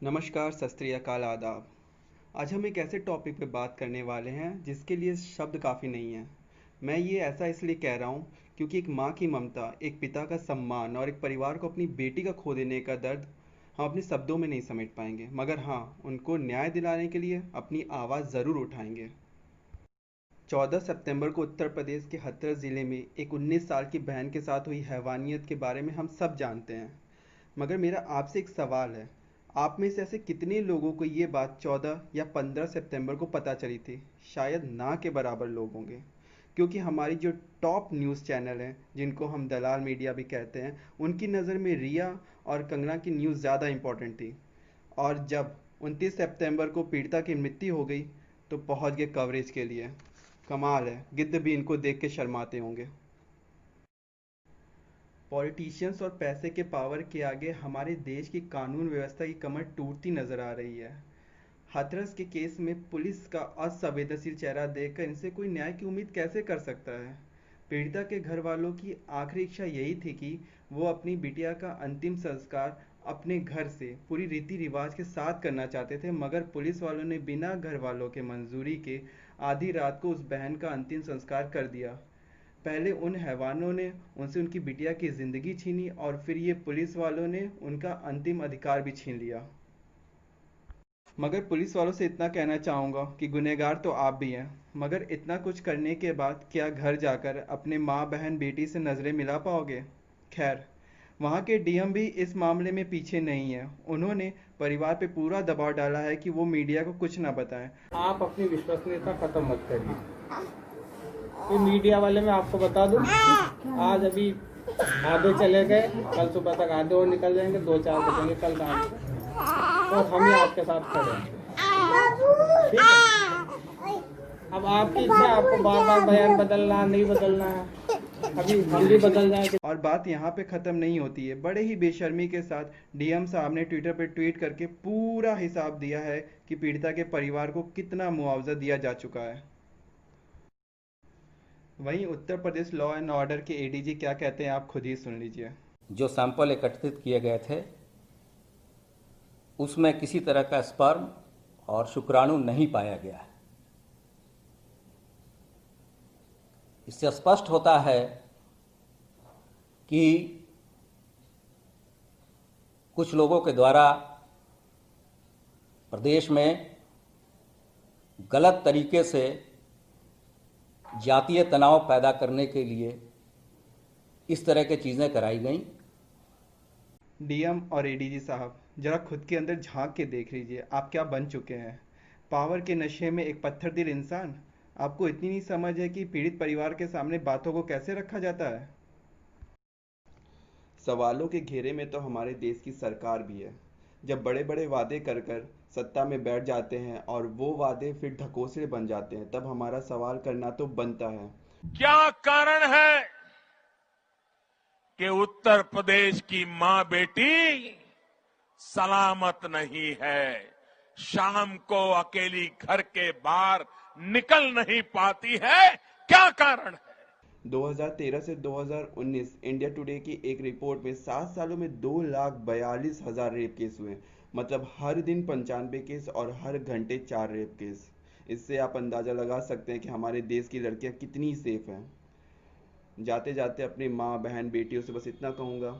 नमस्कार, सत श्री अकाल, आदाब। आज हम एक ऐसे टॉपिक पे बात करने वाले हैं जिसके लिए शब्द काफ़ी नहीं है। मैं ये ऐसा इसलिए कह रहा हूँ क्योंकि एक माँ की ममता, एक पिता का सम्मान और एक परिवार को अपनी बेटी का खो देने का दर्द हम अपने शब्दों में नहीं समेट पाएंगे, मगर हाँ, उनको न्याय दिलाने के लिए अपनी आवाज़ ज़रूर उठाएंगे। 14 सितंबर को उत्तर प्रदेश के हथरस ज़िले में एक 19 साल की बहन के साथ हुई हैवानियत के बारे में हम सब जानते हैं। मगर मेरा आपसे एक सवाल है, आप में से ऐसे कितने लोगों को ये बात 14 या 15 सितंबर को पता चली थी? शायद ना के बराबर लोग होंगे, क्योंकि हमारी जो टॉप न्यूज़ चैनल हैं, जिनको हम दलाल मीडिया भी कहते हैं, उनकी नज़र में रिया और कंगना की न्यूज़ ज़्यादा इम्पोर्टेंट थी। और जब 29 सितंबर को पीड़िता की मृत्यु हो गई, तो पहुंच गए कवरेज के लिए। कमाल है, गिद्ध भी इनको देख के शर्माते होंगे। पॉलिटिशियंस और पैसे के पावर के आगे हमारे देश की कानून व्यवस्था की कमर टूटती नजर आ रही है। हाथरस के केस में पुलिस का असंवेदनशील चेहरा देखकर इनसे कोई न्याय की उम्मीद कैसे कर सकता है? पीड़िता के घर वालों की आखिरी इच्छा यही थी कि वो अपनी बिटिया का अंतिम संस्कार अपने घर से पूरी रीति रिवाज के साथ करना चाहते थे, मगर पुलिस वालों ने बिना घर वालों के मंजूरी के आधी रात को उस बहन का अंतिम संस्कार कर दिया। पहले उन हैवानों ने उनसे उनकी बिटिया की ज़िंदगी छीनी और फिर ये पुलिस वालों ने उनका अंतिम अधिकार भी छीन लिया। मगर पुलिस वालों से इतना कहना चाहूँगा कि गुनहगार तो आप भी हैं, मगर इतना कुछ करने के बाद क्या घर जाकर अपने माँ बहन बेटी से नज़रें मिला पाओगे? खैर, वहाँ के डीएम भी इस मामले में पीछे नहीं है। उन्होंने परिवार पे पूरा दबाव डाला है कि वो मीडिया को कुछ ना बताएं। आप अपनी विश्वसनीयता खत्म मत करिए। तो मीडिया वाले मैं आपको बता दूं, आज अभी आधे चले गए, कल सुबह तक आधे और निकल जाएंगे, 2-4 बजेंगे कल रात को, तो हम ही आपके साथ खड़े हैं। ठीक है? अब आपकी इच्छा, आपको बार बार बयान बदलना नहीं बदलना है, अभी हम भी बदल जाएंगे। और बात यहाँ पे ख़त्म नहीं होती है। बड़े ही बेशर्मी के साथ डीएम साहब ने ट्विटर पे ट्वीट करके पूरा हिसाब दिया है कि पीड़िता के परिवार को कितना मुआवजा दिया जा चुका है। वहीं Uttar Pradesh law and order के एडीजी क्या कहते हैं, आप खुद ही सुन लीजिए। जो सैंपल एकत्रित किए गए थे उसमें किसी तरह का स्पर्म और शुक्राणु नहीं पाया गया है। इससे स्पष्ट होता है कि कुछ लोगों के द्वारा प्रदेश में गलत तरीके से जातीय तनाव पैदा करने के लिए इस तरह की चीज़ें कराई गईं। डीएम और एडीजी साहब, जरा खुद के अंदर झांक के देख लीजिए, आप क्या बन चुके हैं। पावर के नशे में एक पत्थर दिल इंसान। आपको इतनी नहीं समझ है कि पीड़ित परिवार के सामने बातों को कैसे रखा जाता है। सवालों के घेरे में तो हमारे देश की सरकार भी है। जब बड़े बड़े वादे कर कर सत्ता में बैठ जाते हैं और वो वादे फिर ढकोसले बन जाते हैं, तब हमारा सवाल करना तो बनता है। क्या कारण है कि उत्तर प्रदेश की मां बेटी सलामत नहीं है, शाम को अकेली घर के बाहर निकल नहीं पाती है? क्या कारण है? 2013 से 2019 इंडिया टुडे की एक रिपोर्ट में 7 सालों में 2,42,000 रेप केस हुए। मतलब हर दिन 95 केस और हर घंटे 4 रेप केस। इससे आप अंदाज़ा लगा सकते हैं कि हमारे देश की लड़कियां कितनी सेफ हैं। जाते जाते अपनी माँ बहन बेटियों से बस इतना कहूँगा,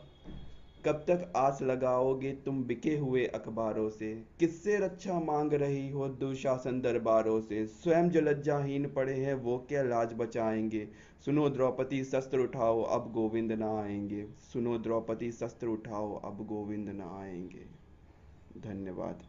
कब तक आस लगाओगे तुम बिके हुए अखबारों से? किससे रक्षा मांग रही हो दुशासन दरबारों से? स्वयं जो लज्जाहीन पड़े हैं वो क्या लाज बचाएंगे? सुनो द्रौपदी शस्त्र उठाओ, अब गोविंद ना आएंगे। सुनो द्रौपदी शस्त्र उठाओ, अब गोविंद ना आएंगे। धन्यवाद।